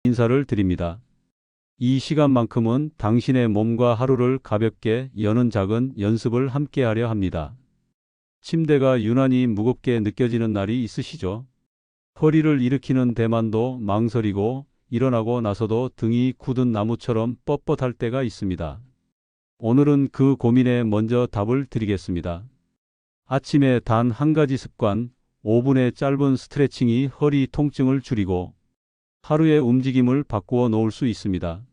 인사를 드립니다. 이 시간만큼은 당신의 몸과 하루를 가볍게 여는 작은 연습을 함께 하려 합니다. 침대가 유난히 무겁게 느껴지는 날이 있으시죠? 허리를 일으키는 대만도 망설이고 일어나고 나서도 등이 굳은 나무처럼 뻣뻣할 때가 있습니다. 오늘은 그 고민에 먼저 답을 드리겠습니다. 아침에 단 한 가지 습관, 5분의 짧은 스트레칭이 허리 통증을 줄이고 하루의 움직임을 바꾸어 놓을 수 있습니다.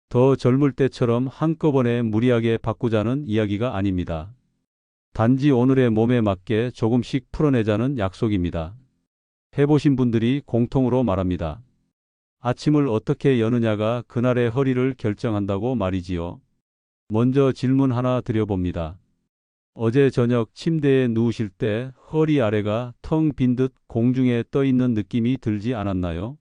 더 젊을 때처럼 한꺼번에 무리하게 바꾸자는 이야기가 아닙니다. 단지 오늘의 몸에 맞게 조금씩 풀어내자는 약속입니다. 해보신 분들이 공통으로 말합니다. 아침을 어떻게 여느냐가 그날의 허리를 결정한다고 말이지요. 먼저 질문 하나 드려봅니다. 어제 저녁 침대에 누우실 때 허리 아래가 텅 빈 듯 공중에 떠 있는 느낌이 들지 않았나요?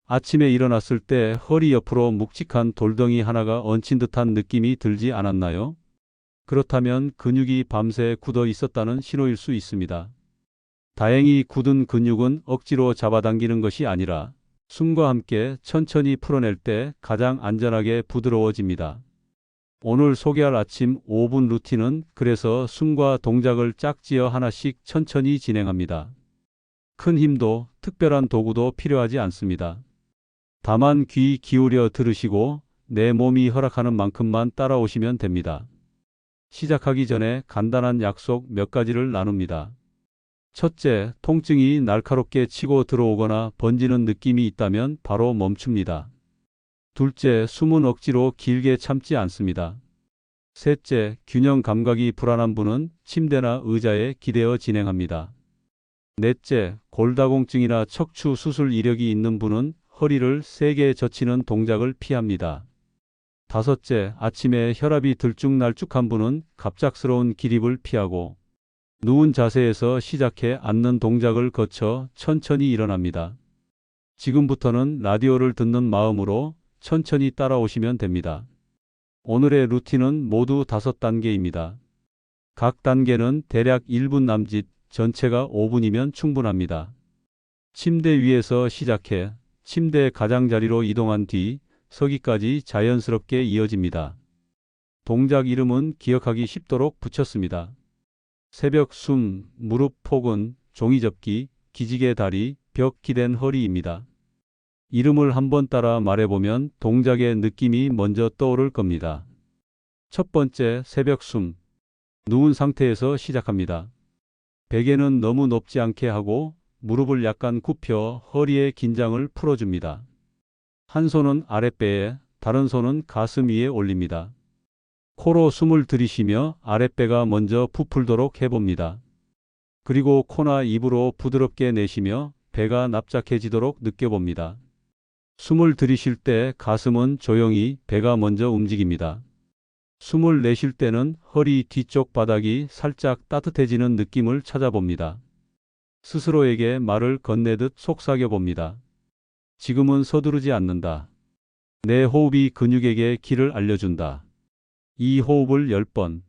아침에 일어났을 때 허리 옆으로 묵직한 돌덩이 하나가 얹힌 듯한 느낌이 들지 않았나요? 그렇다면 근육이 밤새 굳어 있었다는 신호일 수 있습니다. 다행히 굳은 근육은 억지로 잡아당기는 것이 아니라 숨과 함께 천천히 풀어낼 때 가장 안전하게 부드러워집니다. 오늘 소개할 아침 5분 루틴은 그래서 숨과 동작을 짝지어 하나씩 천천히 진행합니다. 큰 힘도 특별한 도구도 필요하지 않습니다. 다만 귀 기울여 들으시고 내 몸이 허락하는 만큼만 따라오시면 됩니다. 시작하기 전에 간단한 약속 몇 가지를 나눕니다. 첫째, 통증이 날카롭게 치고 들어오거나 번지는 느낌이 있다면 바로 멈춥니다. 둘째, 숨은 억지로 길게 참지 않습니다. 셋째, 균형 감각이 불안한 분은 침대나 의자에 기대어 진행합니다. 넷째, 골다공증이나 척추 수술 이력이 있는 분은 허리를 세게 젖히는 동작을 피합니다. 다섯째, 아침에 혈압이 들쭉날쭉한 분은 갑작스러운 기립을 피하고 누운 자세에서 시작해 앉는 동작을 거쳐 천천히 일어납니다. 지금부터는 라디오를 듣는 마음으로 천천히 따라오시면 됩니다. 오늘의 루틴은 모두 5단계입니다. 각 단계는 대략 1분 남짓, 전체가 5분이면 충분합니다. 침대 위에서 시작해 침대 가장자리로 이동한 뒤 서기까지 자연스럽게 이어집니다. 동작 이름은 기억하기 쉽도록 붙였습니다. 새벽 숨, 무릎 포근, 종이접기, 기지개 다리, 벽 기댄 허리입니다. 이름을 한번 따라 말해보면 동작의 느낌이 먼저 떠오를 겁니다. 첫 번째, 새벽 숨. 누운 상태에서 시작합니다. 베개는 너무 높지 않게 하고 무릎을 약간 굽혀 허리의 긴장을 풀어줍니다. 한 손은 아랫배에, 다른 손은 가슴 위에 올립니다. 코로 숨을 들이쉬며 아랫배가 먼저 부풀도록 해봅니다. 그리고 코나 입으로 부드럽게 내쉬며 배가 납작해지도록 느껴봅니다. 숨을 들이쉴 때 가슴은 조용히, 배가 먼저 움직입니다. 숨을 내쉴 때는 허리 뒤쪽 바닥이 살짝 따뜻해지는 느낌을 찾아봅니다. 스스로에게 말을 건네듯 속삭여봅니다. 지금은 서두르지 않는다. 내 호흡이 근육에게 길을 알려준다. 이 호흡을 10번.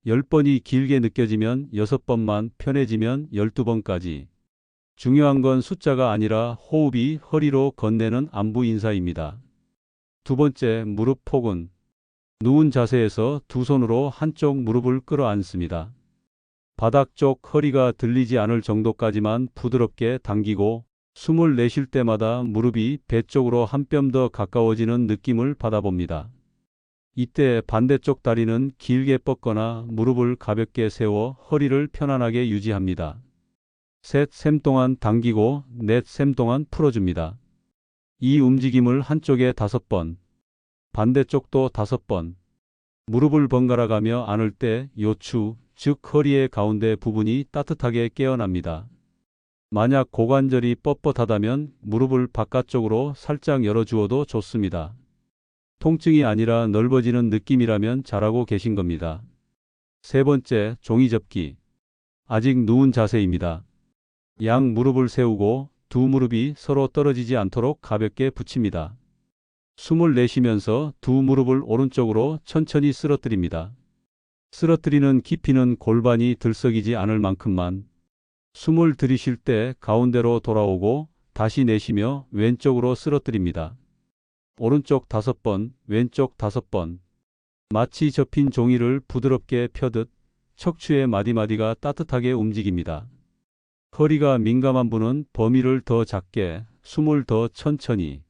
10번이 길게 느껴지면 6번만, 편해지면 12번까지. 중요한 건 숫자가 아니라 호흡이 허리로 건네는 안부 인사입니다. 두 번째, 무릎 포근. 누운 자세에서 두 손으로 한쪽 무릎을 끌어안습니다. 바닥 쪽 허리가 들리지 않을 정도까지만 부드럽게 당기고 숨을 내쉴 때마다 무릎이 배 쪽으로 한 뼘 더 가까워지는 느낌을 받아봅니다. 이때 반대쪽 다리는 길게 뻗거나 무릎을 가볍게 세워 허리를 편안하게 유지합니다. 셋 셈 동안 당기고 넷 셈 동안 풀어줍니다. 이 움직임을 한쪽에 5번, 반대쪽도 5번. 무릎을 번갈아 가며 안을 때 요추, 즉 허리의 가운데 부분이 따뜻하게 깨어납니다. 만약 고관절이 뻣뻣하다면 무릎을 바깥쪽으로 살짝 열어주어도 좋습니다. 통증이 아니라 넓어지는 느낌이라면 잘하고 계신 겁니다. 세 번째, 종이접기. 아직 누운 자세입니다. 양 무릎을 세우고 두 무릎이 서로 떨어지지 않도록 가볍게 붙입니다. 숨을 내쉬면서 두 무릎을 오른쪽으로 천천히 쓰러뜨립니다. 쓰러뜨리는 깊이는 골반이 들썩이지 않을 만큼만. 숨을 들이쉴 때 가운데로 돌아오고 다시 내쉬며 왼쪽으로 쓰러뜨립니다. 오른쪽 5번, 왼쪽 5번. 마치 접힌 종이를 부드럽게 펴듯 척추의 마디마디가 따뜻하게 움직입니다. 허리가 민감한 분은 범위를 더 작게, 숨을 더 천천히.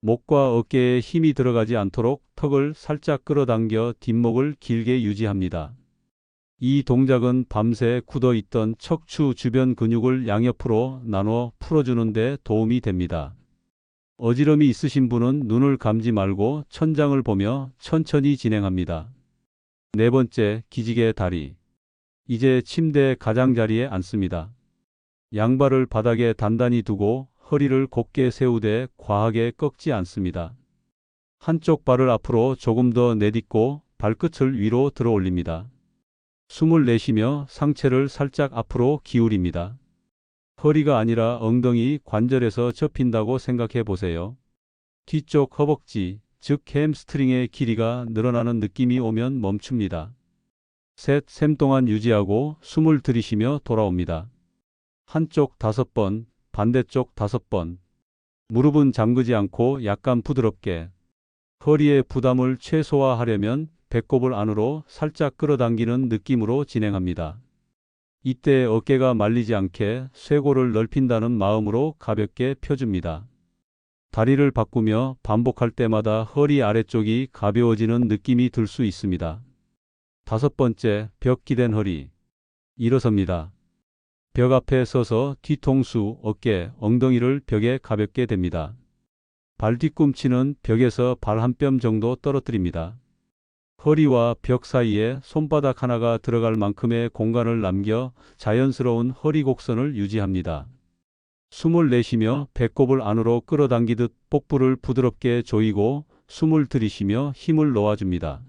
목과 어깨에 힘이 들어가지 않도록 턱을 살짝 끌어당겨 뒷목을 길게 유지합니다. 이 동작은 밤새 굳어있던 척추 주변 근육을 양옆으로 나눠 풀어주는 데 도움이 됩니다. 어지럼이 있으신 분은 눈을 감지 말고 천장을 보며 천천히 진행합니다. 네 번째, 기지개 다리. 이제 침대 가장자리에 앉습니다. 양발을 바닥에 단단히 두고 허리를 곧게 세우되 과하게 꺾지 않습니다. 한쪽 발을 앞으로 조금 더 내딛고 발끝을 위로 들어 올립니다. 숨을 내쉬며 상체를 살짝 앞으로 기울입니다. 허리가 아니라 엉덩이 관절에서 접힌다고 생각해 보세요. 뒤쪽 허벅지, 즉 햄스트링의 길이가 늘어나는 느낌이 오면 멈춥니다. 셋, 셈 동안 유지하고 숨을 들이쉬며 돌아옵니다. 한쪽 5번, 반대쪽 5번. 무릎은 잠그지 않고 약간 부드럽게. 허리의 부담을 최소화하려면 배꼽을 안으로 살짝 끌어당기는 느낌으로 진행합니다. 이때 어깨가 말리지 않게 쇄골을 넓힌다는 마음으로 가볍게 펴줍니다. 다리를 바꾸며 반복할 때마다 허리 아래쪽이 가벼워지는 느낌이 들 수 있습니다. 5번째, 벽 기댄 허리. 일어섭니다. 벽 앞에 서서 뒤통수, 어깨, 엉덩이를 벽에 가볍게 댑니다. 발 뒤꿈치는 벽에서 발 한 뼘 정도 떨어뜨립니다. 허리와 벽 사이에 손바닥 하나가 들어갈 만큼의 공간을 남겨 자연스러운 허리 곡선을 유지합니다. 숨을 내쉬며 배꼽을 안으로 끌어당기듯 복부를 부드럽게 조이고 숨을 들이쉬며 힘을 놓아줍니다.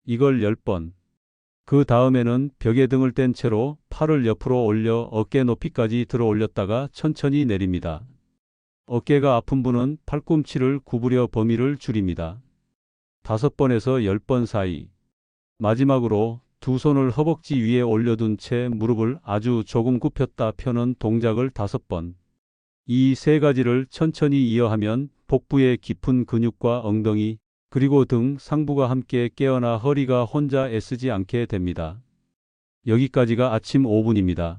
이걸 10번. 그 다음에는 벽에 등을 뗀 채로 팔을 옆으로 올려 어깨 높이까지 들어 올렸다가 천천히 내립니다. 어깨가 아픈 분은 팔꿈치를 구부려 범위를 줄입니다. 5번에서 10번 사이. 마지막으로 두 손을 허벅지 위에 올려둔 채 무릎을 아주 조금 굽혔다 펴는 동작을 5번. 이 세 가지를 천천히 이어하면 복부의 깊은 근육과 엉덩이, 그리고 등 상부가 함께 깨어나 허리가 혼자 애쓰지 않게 됩니다. 여기까지가 아침 5분입니다.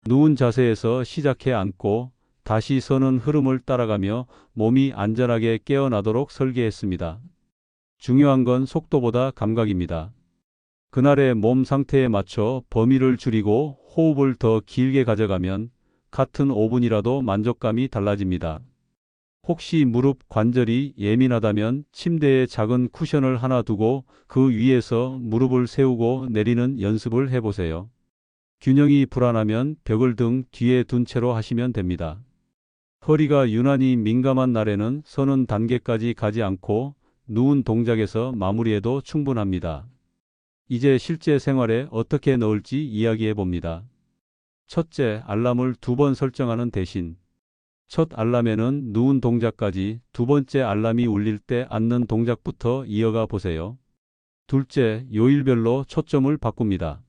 누운 자세에서 시작해 앉고 다시 서는 흐름을 따라가며 몸이 안전하게 깨어나도록 설계했습니다. 중요한 건 속도보다 감각입니다. 그날의 몸 상태에 맞춰 범위를 줄이고 호흡을 더 길게 가져가면 같은 5분이라도 만족감이 달라집니다. 혹시 무릎 관절이 예민하다면 침대에 작은 쿠션을 하나 두고 그 위에서 무릎을 세우고 내리는 연습을 해보세요. 균형이 불안하면 벽을 등 뒤에 둔 채로 하시면 됩니다. 허리가 유난히 민감한 날에는 서는 단계까지 가지 않고 누운 동작에서 마무리해도 충분합니다. 이제 실제 생활에 어떻게 넣을지 이야기해 봅니다. 첫째, 알람을 2번 설정하는 대신 첫 알람에는 누운 동작까지, 두 번째 알람이 울릴 때 앉는 동작부터 이어가 보세요. 둘째, 요일별로 초점을 바꿉니다.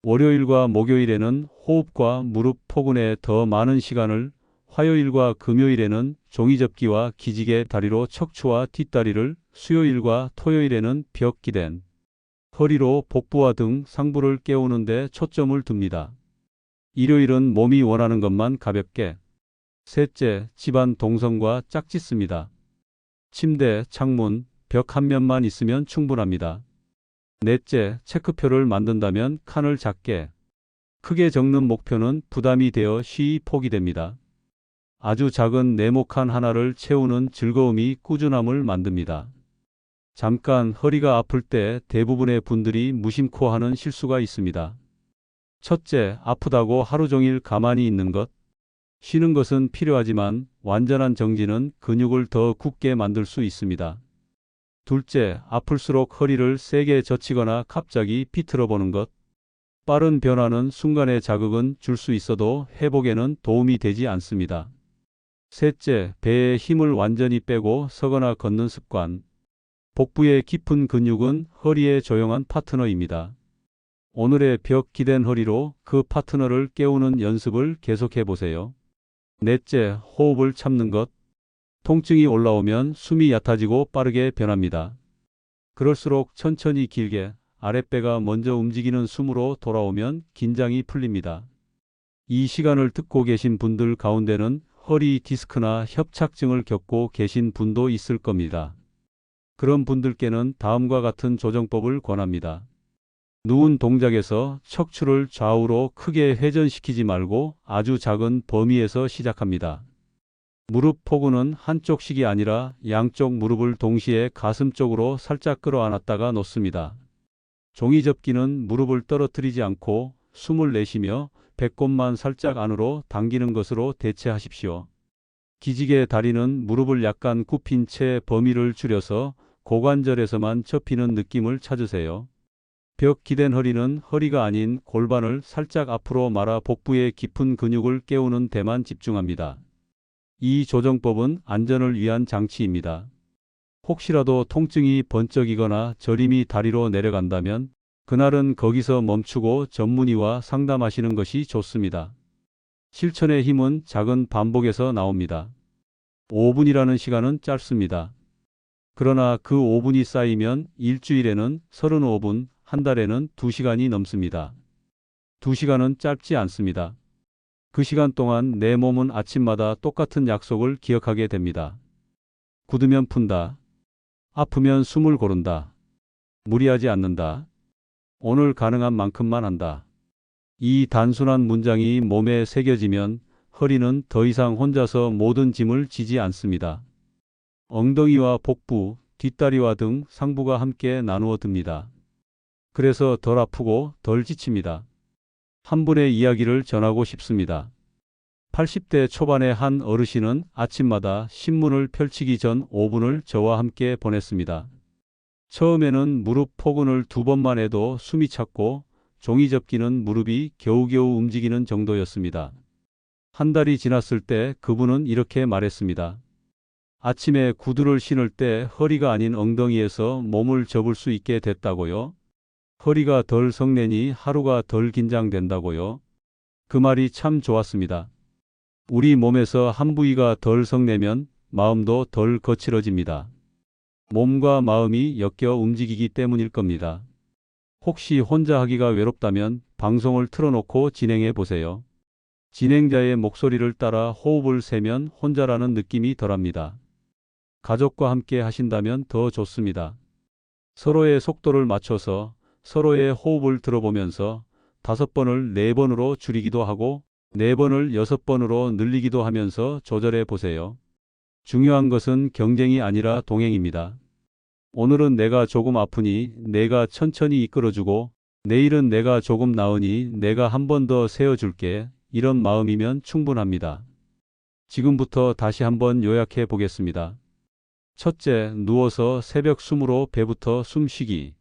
월요일과 목요일에는 호흡과 무릎 포근에 더 많은 시간을, 화요일과 금요일에는 종이접기와 기지개 다리로 척추와 뒷다리를, 수요일과 토요일에는 벽 기댄 허리로 복부와 등 상부를 깨우는 데 초점을 둡니다. 일요일은 몸이 원하는 것만 가볍게. 셋째, 집안 동선과 짝짓 씁니다. 침대, 창문, 벽 한 면만 있으면 충분합니다. 넷째, 체크표를 만든다면 칸을 작게. 크게 적는 목표는 부담이 되어 쉬이 포기됩니다. 아주 작은 네모칸 하나를 채우는 즐거움이 꾸준함을 만듭니다. 잠깐 허리가 아플 때 대부분의 분들이 무심코 하는 실수가 있습니다. 첫째, 아프다고 하루 종일 가만히 있는 것. 쉬는 것은 필요하지만 완전한 정지는 근육을 더 굳게 만들 수 있습니다. 둘째, 아플수록 허리를 세게 젖히거나 갑자기 비틀어 보는 것. 빠른 변화는 순간의 자극은 줄 수 있어도 회복에는 도움이 되지 않습니다. 셋째, 배에 힘을 완전히 빼고 서거나 걷는 습관. 복부의 깊은 근육은 허리의 조용한 파트너입니다. 오늘의 벽 기댄 허리로 그 파트너를 깨우는 연습을 계속해 보세요. 넷째, 호흡을 참는 것. 통증이 올라오면 숨이 얕아지고 빠르게 변합니다. 그럴수록 천천히 길게 아랫배가 먼저 움직이는 숨으로 돌아오면 긴장이 풀립니다. 이 시간을 듣고 계신 분들 가운데는 허리 디스크나 협착증을 겪고 계신 분도 있을 겁니다. 그런 분들께는 다음과 같은 조정법을 권합니다. 누운 동작에서 척추를 좌우로 크게 회전시키지 말고 아주 작은 범위에서 시작합니다. 무릎 포근은 한쪽씩이 아니라 양쪽 무릎을 동시에 가슴 쪽으로 살짝 끌어안았다가 놓습니다. 종이 접기는 무릎을 떨어뜨리지 않고 숨을 내쉬며 배꼽만 살짝 안으로 당기는 것으로 대체하십시오. 기지개 다리는 무릎을 약간 굽힌 채 범위를 줄여서 고관절에서만 접히는 느낌을 찾으세요. 벽 기댄 허리는 허리가 아닌 골반을 살짝 앞으로 말아 복부의 깊은 근육을 깨우는 데만 집중합니다. 이 조정법은 안전을 위한 장치입니다. 혹시라도 통증이 번쩍이거나 저림이 다리로 내려간다면 그날은 거기서 멈추고 전문의와 상담하시는 것이 좋습니다. 실천의 힘은 작은 반복에서 나옵니다. 5분이라는 시간은 짧습니다. 그러나 그 5분이 쌓이면 일주일에는 35분, 한 달에는 2시간이 넘습니다. 2시간은 짧지 않습니다. 그 시간 동안 내 몸은 아침마다 똑같은 약속을 기억하게 됩니다. 굳으면 푼다. 아프면 숨을 고른다. 무리하지 않는다. 오늘 가능한 만큼만 한다. 이 단순한 문장이 몸에 새겨지면 허리는 더 이상 혼자서 모든 짐을 지지 않습니다. 엉덩이와 복부, 뒷다리와 등 상부가 함께 나누어 듭니다. 그래서 덜 아프고 덜 지칩니다. 한 분의 이야기를 전하고 싶습니다. 80대 초반의 한 어르신은 아침마다 신문을 펼치기 전 5분을 저와 함께 보냈습니다. 처음에는 무릎 포근을 2번만 해도 숨이 찼고 종이 접기는 무릎이 겨우겨우 움직이는 정도였습니다. 한 달이 지났을 때 그분은 이렇게 말했습니다. 아침에 구두를 신을 때 허리가 아닌 엉덩이에서 몸을 접을 수 있게 됐다고요? 허리가 덜 성내니 하루가 덜 긴장된다고요? 그 말이 참 좋았습니다. 우리 몸에서 한 부위가 덜 성내면 마음도 덜 거칠어집니다. 몸과 마음이 엮여 움직이기 때문일 겁니다. 혹시 혼자 하기가 외롭다면 방송을 틀어놓고 진행해 보세요. 진행자의 목소리를 따라 호흡을 세면 혼자라는 느낌이 덜합니다. 가족과 함께 하신다면 더 좋습니다. 서로의 속도를 맞춰서 서로의 호흡을 들어보면서 5번을 4번으로 줄이기도 하고 4번을 6번으로 늘리기도 하면서 조절해 보세요. 중요한 것은 경쟁이 아니라 동행입니다. 오늘은 내가 조금 아프니 내가 천천히 이끌어주고 내일은 내가 조금 나으니 내가 한 번 더 세워줄게. 이런 마음이면 충분합니다. 지금부터 다시 한번 요약해 보겠습니다. 첫째, 누워서 새벽 숨으로 배부터 숨쉬기.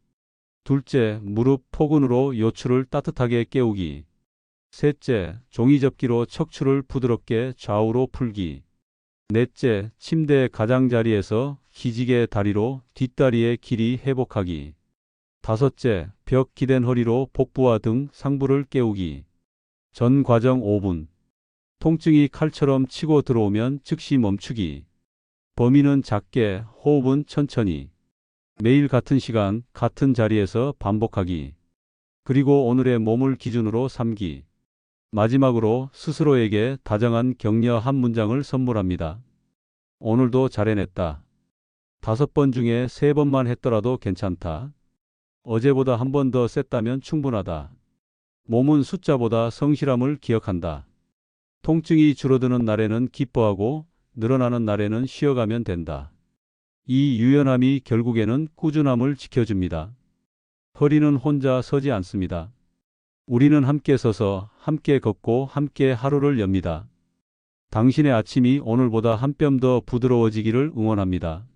둘째, 무릎 포근으로 요추를 따뜻하게 깨우기. 셋째, 종이접기로 척추를 부드럽게 좌우로 풀기. 넷째, 침대 가장자리에서 기지개 다리로 뒷다리의 길이 회복하기. 다섯째, 벽 기댄 허리로 복부와 등 상부를 깨우기. 전 과정 5분. 통증이 칼처럼 치고 들어오면 즉시 멈추기. 범위는 작게, 호흡은 천천히. 매일 같은 시간, 같은 자리에서 반복하기. 그리고 오늘의 몸을 기준으로 삼기. 마지막으로 스스로에게 다정한 격려 한 문장을 선물합니다. 오늘도 잘 해냈다. 5번 중에 3번만 했더라도 괜찮다. 어제보다 한 번 더 셌다면 충분하다. 몸은 숫자보다 성실함을 기억한다. 통증이 줄어드는 날에는 기뻐하고 늘어나는 날에는 쉬어가면 된다. 이 유연함이 결국에는 꾸준함을 지켜줍니다. 허리는 혼자 서지 않습니다. 우리는 함께 서서 함께 걷고 함께 하루를 엽니다. 당신의 아침이 오늘보다 한 뼘 더 부드러워지기를 응원합니다.